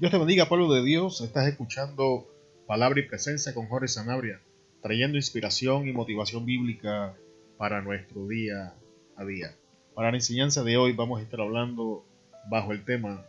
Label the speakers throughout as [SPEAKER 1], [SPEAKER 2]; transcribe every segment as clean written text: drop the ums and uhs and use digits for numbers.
[SPEAKER 1] Dios te bendiga, pueblo de Dios. Estás escuchando Palabra y Presencia con Jorge Sanabria, trayendo inspiración y motivación bíblica para nuestro día a día. Para la enseñanza de hoy vamos a estar hablando bajo el tema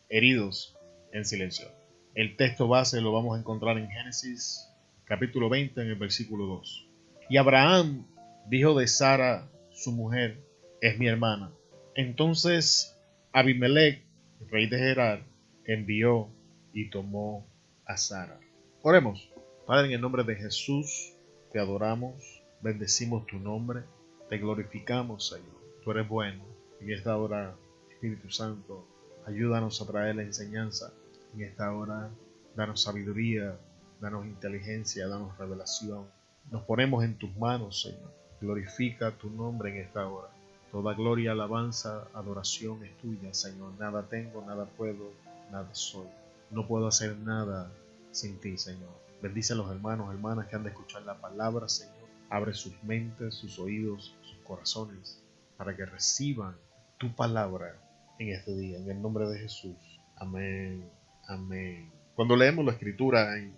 [SPEAKER 1] Heridos en silencio. El texto base lo vamos a encontrar en Génesis capítulo 20 en el versículo 2. Y Abraham dijo de Sara, su mujer, es mi hermana. Entonces Abimelech, rey de Gerar, envió y tomó a Sara. Oremos. Padre, en el nombre de Jesús, te adoramos, bendecimos tu nombre, te glorificamos, Señor. Tú eres bueno. En esta hora, Espíritu Santo, ayúdanos a traer la enseñanza. En esta hora, danos sabiduría, danos inteligencia, danos revelación. Nos ponemos en tus manos, Señor. Glorifica tu nombre en esta hora. Toda gloria, alabanza, adoración es tuya, Señor. Nada tengo, nada puedo, nada soy. No puedo hacer nada sin ti, Señor. Bendice a los hermanos, hermanas que han de escuchar la palabra, Señor. Abre sus mentes, sus oídos, sus corazones, para que reciban tu palabra en este día. En el nombre de Jesús. Amén. Amén. Cuando leemos la escritura en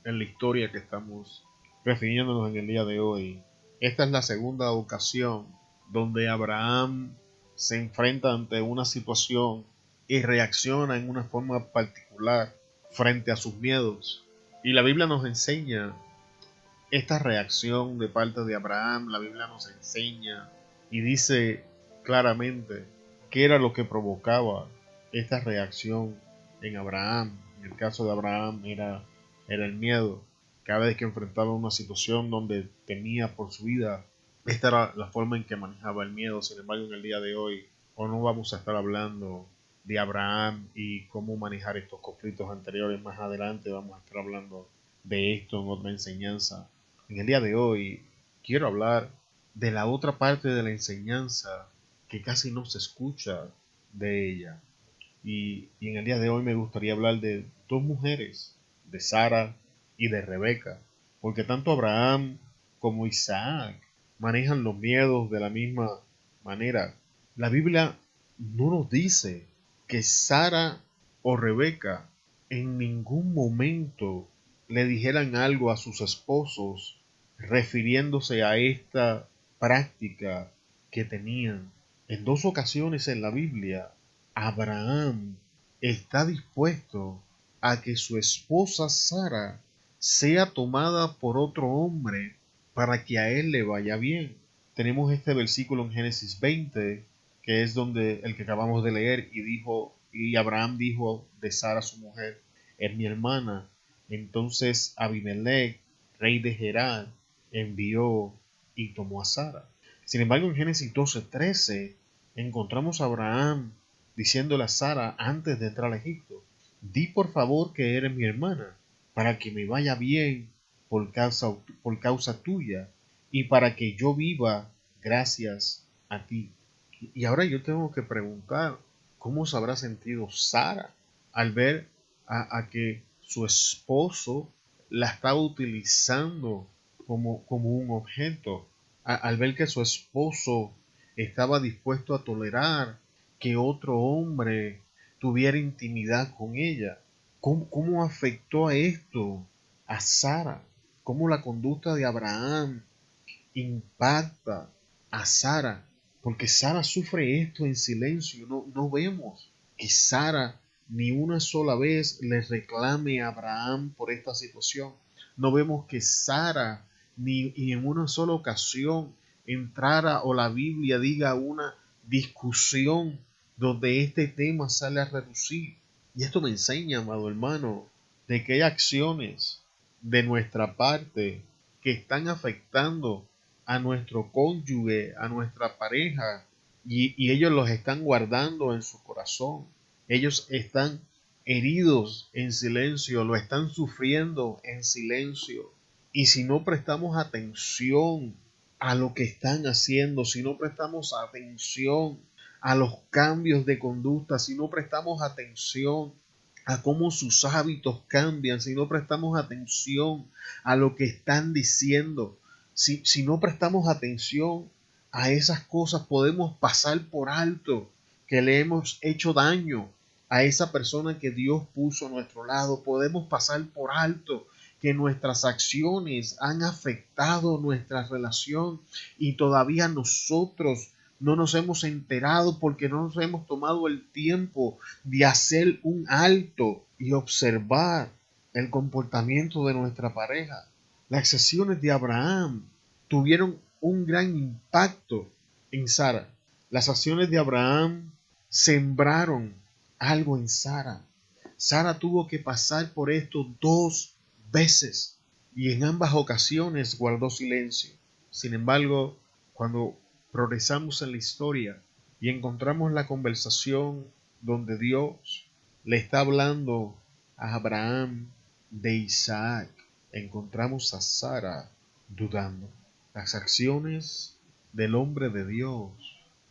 [SPEAKER 1] la historia que estamos refiriéndonos en el día de hoy, esta es la segunda ocasión donde Abraham se enfrenta ante una situación y reacciona en una forma particular frente a sus miedos. Y la Biblia nos enseña esta reacción de parte de Abraham. La Biblia nos enseña y dice claramente qué era lo que provocaba esta reacción en Abraham. En el caso de Abraham era el miedo. Cada vez que enfrentaba una situación donde temía por su vida, esta era la forma en que manejaba el miedo. Sin embargo, en el día de hoy no vamos a estar hablando de Abraham y cómo manejar estos conflictos anteriores. Más adelante vamos a estar hablando de esto en otra enseñanza. En el día de hoy quiero hablar de la otra parte de la enseñanza que casi no se escucha de ella. Y en el día de hoy me gustaría hablar de dos mujeres, de Sara y de Rebeca, porque tanto Abraham como Isaac manejan los miedos de la misma manera. La Biblia no nos dice que Sara o Rebeca en ningún momento le dijeran algo a sus esposos refiriéndose a esta práctica que tenían. En dos ocasiones en la Biblia, Abraham está dispuesto a que su esposa Sara sea tomada por otro hombre para que a él le vaya bien. Tenemos este versículo en Génesis 20, que es donde el que acabamos de leer, y Abraham dijo de Sara su mujer, es mi hermana. Entonces Abimelech, rey de Gerar, envió y tomó a Sara. Sin embargo, en Génesis 12:13 encontramos a Abraham diciéndole a Sara antes de entrar a Egipto, di por favor que eres mi hermana, para que me vaya bien por causa tuya y para que yo viva gracias a ti. Y ahora yo tengo que preguntar, ¿cómo se habrá sentido Sara al ver a que su esposo la estaba utilizando como un objeto? Al ver que su esposo estaba dispuesto a tolerar que otro hombre tuviera intimidad con ella. ¿Cómo afectó a esto a Sara? ¿Cómo la conducta de Abraham impacta a Sara? Porque Sara sufre esto en silencio. No vemos que Sara ni una sola vez le reclame a Abraham por esta situación. No vemos que Sara ni en una sola ocasión entrara o la Biblia diga una discusión donde este tema sale a reducir. Y esto me enseña, amado hermano, de que hay acciones de nuestra parte que están afectando a nuestro cónyuge, a nuestra pareja, y ellos los están guardando en su corazón. Ellos están heridos en silencio, lo están sufriendo en silencio. Y si no prestamos atención a lo que están haciendo, si no prestamos atención a los cambios de conducta, si no prestamos atención a cómo sus hábitos cambian, si no prestamos atención a lo que están diciendo, si no prestamos atención a esas cosas, podemos pasar por alto que le hemos hecho daño a esa persona que Dios puso a nuestro lado. Podemos pasar por alto que nuestras acciones han afectado nuestra relación y todavía nosotros no nos hemos enterado porque no nos hemos tomado el tiempo de hacer un alto y observar el comportamiento de nuestra pareja. Las acciones de Abraham tuvieron un gran impacto en Sara. Las acciones de Abraham sembraron algo en Sara. Sara tuvo que pasar por esto 2 veces y en ambas ocasiones guardó silencio. Sin embargo, cuando progresamos en la historia y encontramos la conversación donde Dios le está hablando a Abraham de Isaac, encontramos a Sara dudando. Las acciones del hombre de Dios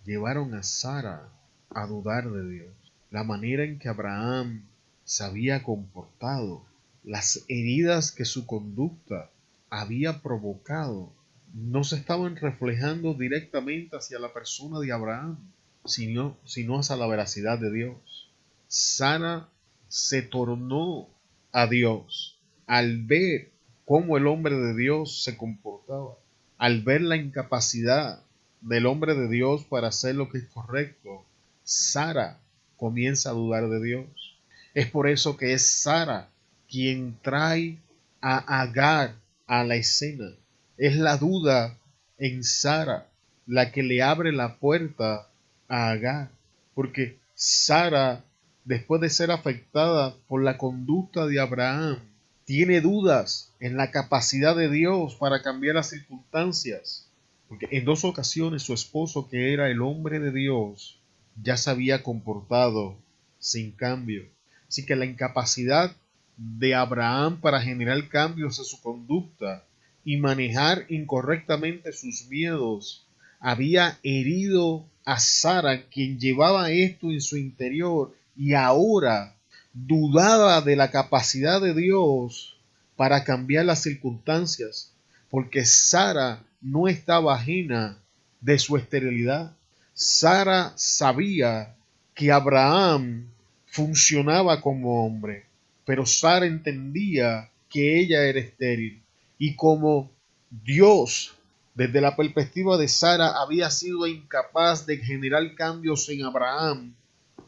[SPEAKER 1] llevaron a Sara a dudar de Dios. La manera en que Abraham se había comportado, las heridas que su conducta había provocado, no se estaban reflejando directamente hacia la persona de Abraham, sino hacia la veracidad de Dios. Sara se tornó a Dios al ver cómo el hombre de Dios se comportaba, al ver la incapacidad del hombre de Dios para hacer lo que es correcto. Sara comienza a dudar de Dios. Es por eso que es Sara quien trae a Agar a la escena. Es la duda en Sara la que le abre la puerta a Agar, porque Sara, después de ser afectada por la conducta de Abraham, tiene dudas en la capacidad de Dios para cambiar las circunstancias, porque en 2 ocasiones su esposo, que era el hombre de Dios, ya se había comportado sin cambio. Así que la incapacidad de Abraham para generar cambios en su conducta y manejar incorrectamente sus miedos había herido a Sara, quien llevaba esto en su interior y ahora dudaba de la capacidad de Dios para cambiar las circunstancias, porque Sara no estaba ajena de su esterilidad. Sara sabía que Abraham funcionaba como hombre, pero Sara entendía que ella era estéril. Y como Dios, desde la perspectiva de Sara, había sido incapaz de generar cambios en Abraham,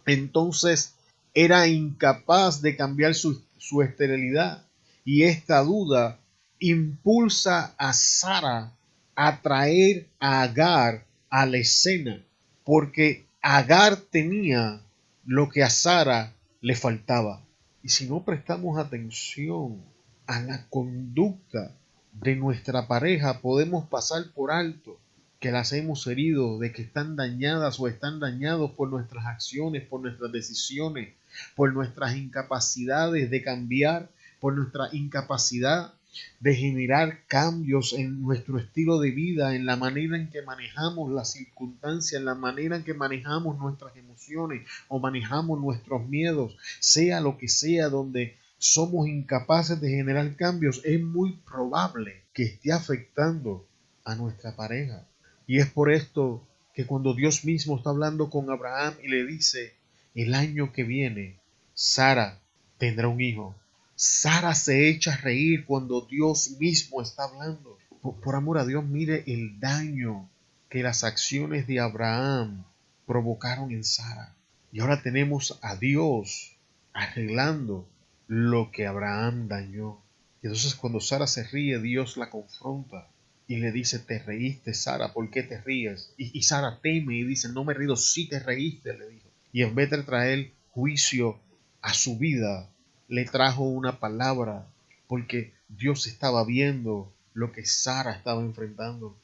[SPEAKER 1] entonces era incapaz de cambiar su esterilidad. Y esta duda impulsa a Sara a traer a Agar a la escena, porque Agar tenía lo que a Sara le faltaba. Y si no prestamos atención a la conducta de nuestra pareja, podemos pasar por alto que las hemos herido, de que están dañadas o están dañados por nuestras acciones, por nuestras decisiones, por nuestras incapacidades de cambiar, por nuestra incapacidad de generar cambios en nuestro estilo de vida, en la manera en que manejamos las circunstancias, en la manera en que manejamos nuestras emociones o manejamos nuestros miedos, sea lo que sea, donde somos incapaces de generar cambios, es muy probable que esté afectando a nuestra pareja. Y es por esto que cuando Dios mismo está hablando con Abraham y le dice, el año que viene, Sara tendrá un hijo. Sara se echa a reír cuando Dios mismo está hablando. Por amor a Dios, mire el daño que las acciones de Abraham provocaron en Sara. Y ahora tenemos a Dios arreglando lo que Abraham dañó. Y entonces cuando Sara se ríe, Dios la confronta y le dice, te reíste, Sara, ¿por qué te ríes? Y Sara teme y dice, no me he reído, sí te reíste, le dijo. Y en vez de traer juicio a su vida, le trajo una palabra, porque Dios estaba viendo lo que Sara estaba enfrentando.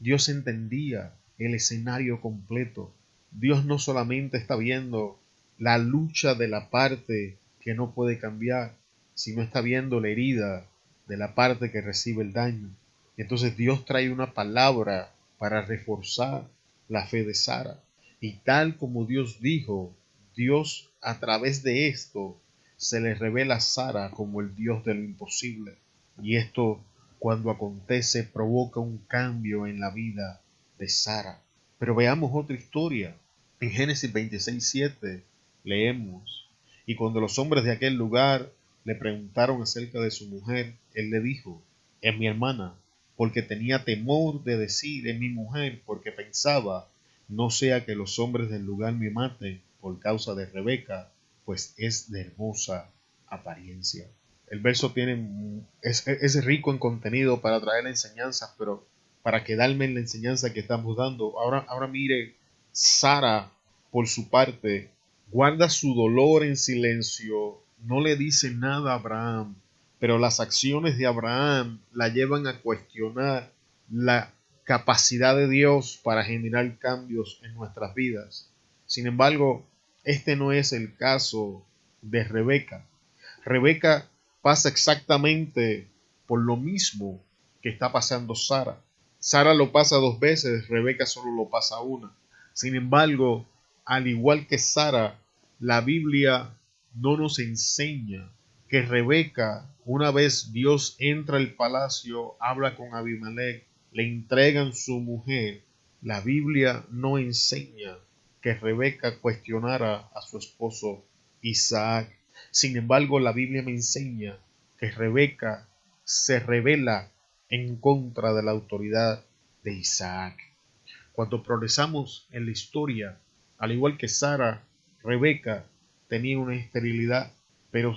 [SPEAKER 1] Dios entendía el escenario completo. Dios no solamente está viendo la lucha de la parte que no puede cambiar, sino está viendo la herida de la parte que recibe el daño. Entonces Dios trae una palabra para reforzar la fe de Sara. Y tal como Dios dijo, Dios a través de esto se le revela a Sara como el Dios de lo imposible. Y esto, cuando acontece, provoca un cambio en la vida de Sara. Pero veamos otra historia. En Génesis 26:7 leemos, Y cuando los hombres de aquel lugar le preguntaron acerca de su mujer, él le dijo: es mi hermana, porque tenía temor de decir es mi mujer, porque pensaba, no sea que los hombres del lugar me maten por causa de Rebeca, pues es de hermosa apariencia. El verso es rico en contenido para traer enseñanzas, pero para quedarme en la enseñanza que estamos dando, ahora mire, Sara, por su parte, guarda su dolor en silencio, no le dice nada a Abraham, pero las acciones de Abraham la llevan a cuestionar la capacidad de Dios para generar cambios en nuestras vidas. Sin embargo, este no es el caso de Rebeca. Rebeca pasa exactamente por lo mismo que está pasando Sara. Sara lo pasa 2 veces, Rebeca solo lo pasa una. Sin embargo, al igual que Sara, la Biblia no nos enseña que Rebeca, una vez Dios entra al palacio, habla con Abimelech, le entregan su mujer. La Biblia no enseña que Rebeca cuestionara a su esposo Isaac. Sin embargo, la Biblia me enseña que Rebeca se rebela en contra de la autoridad de Isaac. Cuando progresamos en la historia, al igual que Sara, Rebeca tenía una esterilidad, pero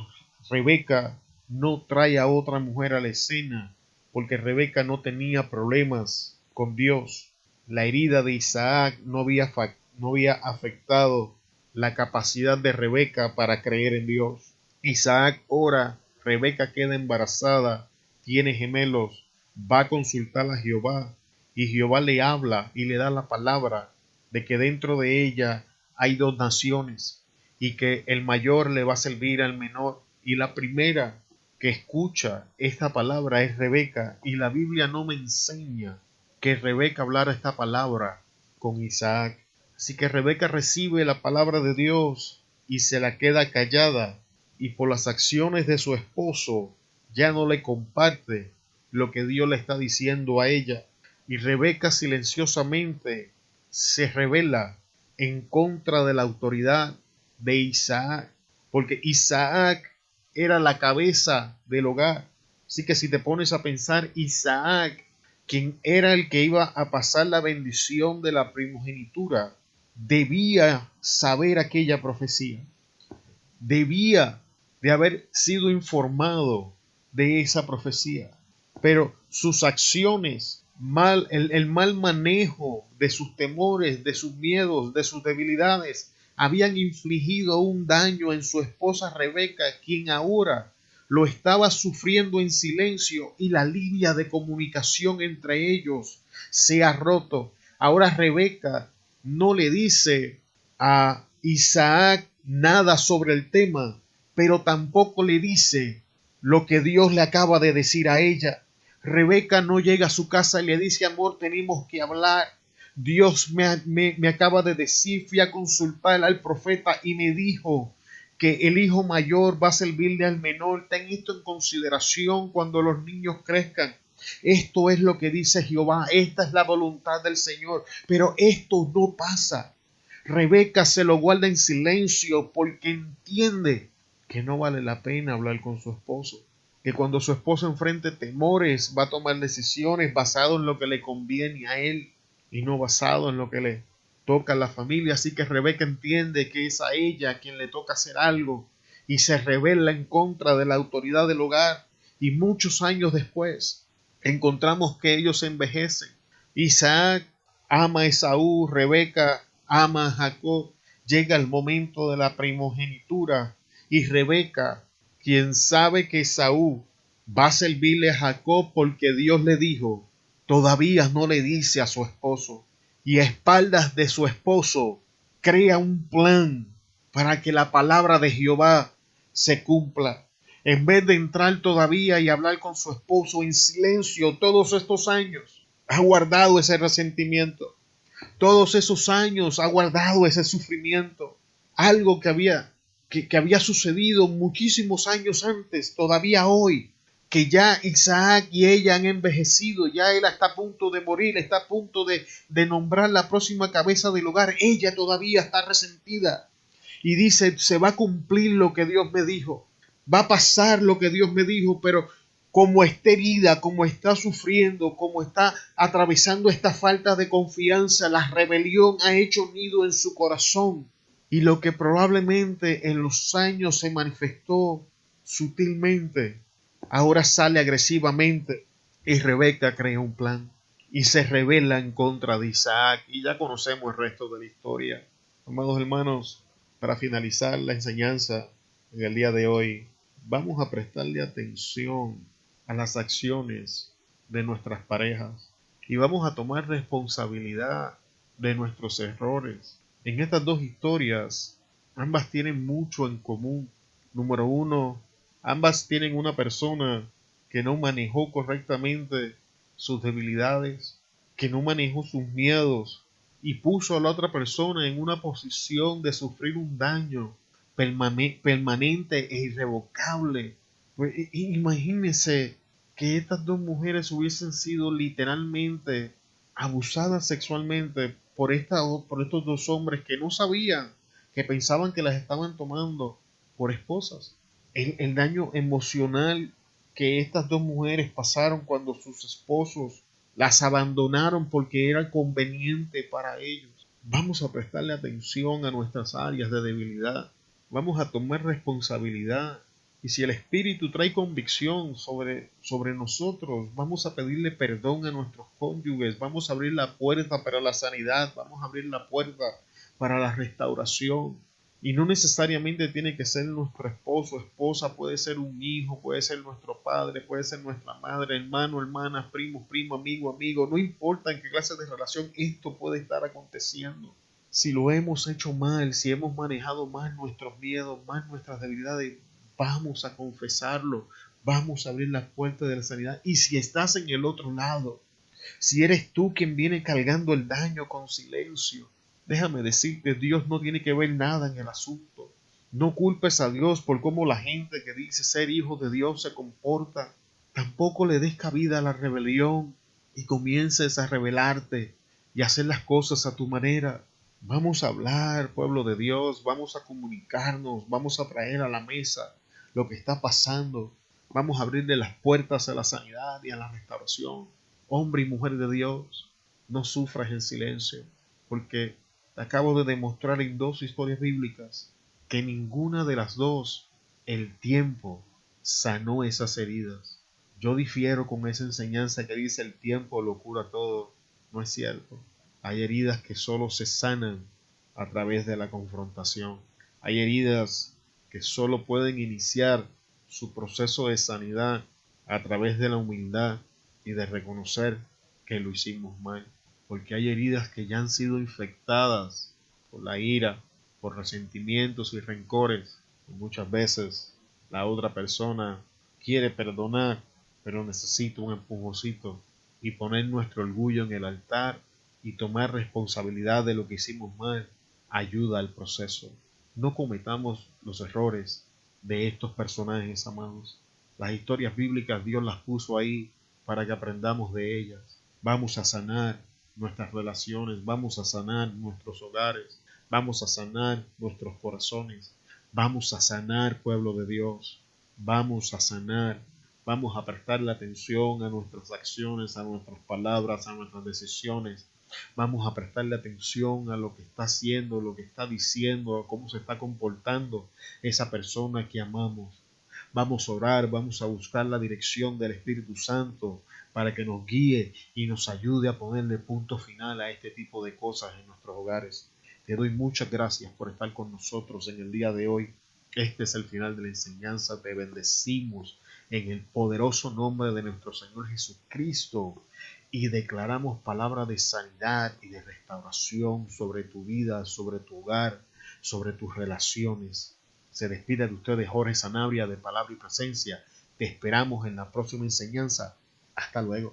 [SPEAKER 1] Rebeca no trae a otra mujer a la escena porque Rebeca no tenía problemas con Dios. La herida de Isaac no había afectado la capacidad de Rebeca para creer en Dios. Isaac ora, Rebeca queda embarazada, tiene gemelos, va a consultar a Jehová y Jehová le habla y le da la palabra de que dentro de ella hay 2 naciones y que el mayor le va a servir al menor. Y la primera que escucha esta palabra es Rebeca, y la Biblia no me enseña que Rebeca hablara esta palabra con Isaac. Así que Rebeca recibe la palabra de Dios y se la queda callada, y por las acciones de su esposo ya no le comparte lo que Dios le está diciendo a ella. Y Rebeca silenciosamente se rebela en contra de la autoridad de Isaac, porque Isaac era la cabeza del hogar. Así que si te pones a pensar, Isaac, quien era el que iba a pasar la bendición de la primogenitura, debía saber aquella profecía, debía de haber sido informado de esa profecía, pero sus acciones, el mal manejo de sus temores, de sus miedos, de sus debilidades, habían infligido un daño en su esposa Rebeca, quien ahora lo estaba sufriendo en silencio, y la línea de comunicación entre ellos se ha roto. Ahora Rebeca no le dice a Isaac nada sobre el tema, pero tampoco le dice lo que Dios le acaba de decir a ella. Rebeca no llega a su casa y le dice: amor, tenemos que hablar. Dios me acaba de decir, fui a consultar al profeta y me dijo que el hijo mayor va a servirle al menor. Ten esto en consideración cuando los niños crezcan. Esto es lo que dice Jehová, esta es la voluntad del Señor, pero esto no pasa. Rebeca se lo guarda en silencio porque entiende que no vale la pena hablar con su esposo, que cuando su esposo enfrente temores va a tomar decisiones basado en lo que le conviene a él y no basado en lo que le toca a la familia. Así que Rebeca entiende que es a ella a quien le toca hacer algo y se rebela en contra de la autoridad del hogar. Y muchos años después encontramos que ellos envejecen. Isaac ama a Esaú, Rebeca ama a Jacob. Llega el momento de la primogenitura y Rebeca, quien sabe que Esaú va a servirle a Jacob porque Dios le dijo, todavía no le dice a su esposo, y a espaldas de su esposo crea un plan para que la palabra de Jehová se cumpla. En vez de entrar todavía y hablar con su esposo en silencio todos estos años, ha guardado ese resentimiento. Todos esos años ha guardado ese sufrimiento. Algo que había sucedido muchísimos años antes, todavía hoy, que ya Isaac y ella han envejecido, ya él está a punto de morir, está a punto de nombrar la próxima cabeza del hogar, ella todavía está resentida. y dice, se va a cumplir lo que Dios me dijo, va a pasar lo que Dios me dijo, pero como está herida, como está sufriendo, como está atravesando esta falta de confianza, la rebelión ha hecho nido en su corazón. Y lo que probablemente en los años se manifestó sutilmente, ahora sale agresivamente. Y Rebeca crea un plan y se rebela en contra de Isaac. Y ya conocemos el resto de la historia. Amados hermanos, para finalizar la enseñanza en el día de hoy, vamos a prestarle atención a las acciones de nuestras parejas y vamos a tomar responsabilidad de nuestros errores. En estas dos historias, ambas tienen mucho en común. Número uno, ambas tienen una persona que no manejó correctamente sus debilidades, que no manejó sus miedos y puso a la otra persona en una posición de sufrir un daño permanente e irrevocable. Pues, imagínense que estas dos mujeres hubiesen sido literalmente abusadas sexualmente por estos dos hombres que no sabían, que pensaban que las estaban tomando por esposas. El daño emocional que estas dos mujeres pasaron cuando sus esposos las abandonaron porque era conveniente para ellos. Vamos a prestarle atención a nuestras áreas de debilidad. Vamos a tomar responsabilidad. Y si el Espíritu trae convicción sobre nosotros, vamos a pedirle perdón a nuestros cónyuges, vamos a abrir la puerta para la sanidad, vamos a abrir la puerta para la restauración. Y no necesariamente tiene que ser nuestro esposo, esposa, puede ser un hijo, puede ser nuestro padre, puede ser nuestra madre, hermano, hermana, primo, amigo, no importa en qué clase de relación esto puede estar aconteciendo. Si lo hemos hecho mal, si hemos manejado mal nuestros miedos, mal nuestras debilidades, vamos a confesarlo, vamos a abrir la puerta de la sanidad. Y si estás en el otro lado, si eres tú quien viene cargando el daño con silencio, déjame decirte, Dios no tiene que ver nada en el asunto. No culpes a Dios por cómo la gente que dice ser hijo de Dios se comporta. Tampoco le des cabida a la rebelión y comiences a rebelarte y hacer las cosas a tu manera. Vamos a hablar, pueblo de Dios, vamos a comunicarnos, vamos a traer a la mesa lo que está pasando. Vamos a abrirle las puertas a la sanidad y a la restauración. Hombre y mujer de Dios, no sufras en silencio, porque te acabo de demostrar en dos historias bíblicas que ninguna de las dos el tiempo sanó esas heridas. Yo difiero con esa enseñanza que dice el tiempo lo cura todo. No es cierto. Hay heridas que solo se sanan a través de la confrontación. Hay heridas que solo pueden iniciar su proceso de sanidad a través de la humildad y de reconocer que lo hicimos mal. Porque hay heridas que ya han sido infectadas por la ira, por resentimientos y rencores. Y muchas veces la otra persona quiere perdonar, pero necesita un empujoncito y poner nuestro orgullo en el altar y tomar responsabilidad de lo que hicimos mal ayuda al proceso. No cometamos los errores de estos personajes, amados. Las historias bíblicas Dios las puso ahí para que aprendamos de ellas. Vamos a sanar nuestras relaciones, vamos a sanar nuestros hogares, vamos a sanar nuestros corazones, vamos a sanar, pueblo de Dios, vamos a sanar, vamos a prestarle atención a nuestras acciones, a nuestras palabras, a nuestras decisiones. Vamos a prestarle atención a lo que está haciendo, lo que está diciendo, a cómo se está comportando esa persona que amamos. Vamos a orar, vamos a buscar la dirección del Espíritu Santo para que nos guíe y nos ayude a ponerle punto final a este tipo de cosas en nuestros hogares. Te doy muchas gracias por estar con nosotros en el día de hoy. Este es el final de la enseñanza. Te bendecimos en el poderoso nombre de nuestro Señor Jesucristo y declaramos palabra de sanidad y de restauración sobre tu vida, sobre tu hogar, sobre tus relaciones. Se despide de ustedes Jorge Sanabria de Palabra y Presencia. Te esperamos en la próxima enseñanza. Hasta luego.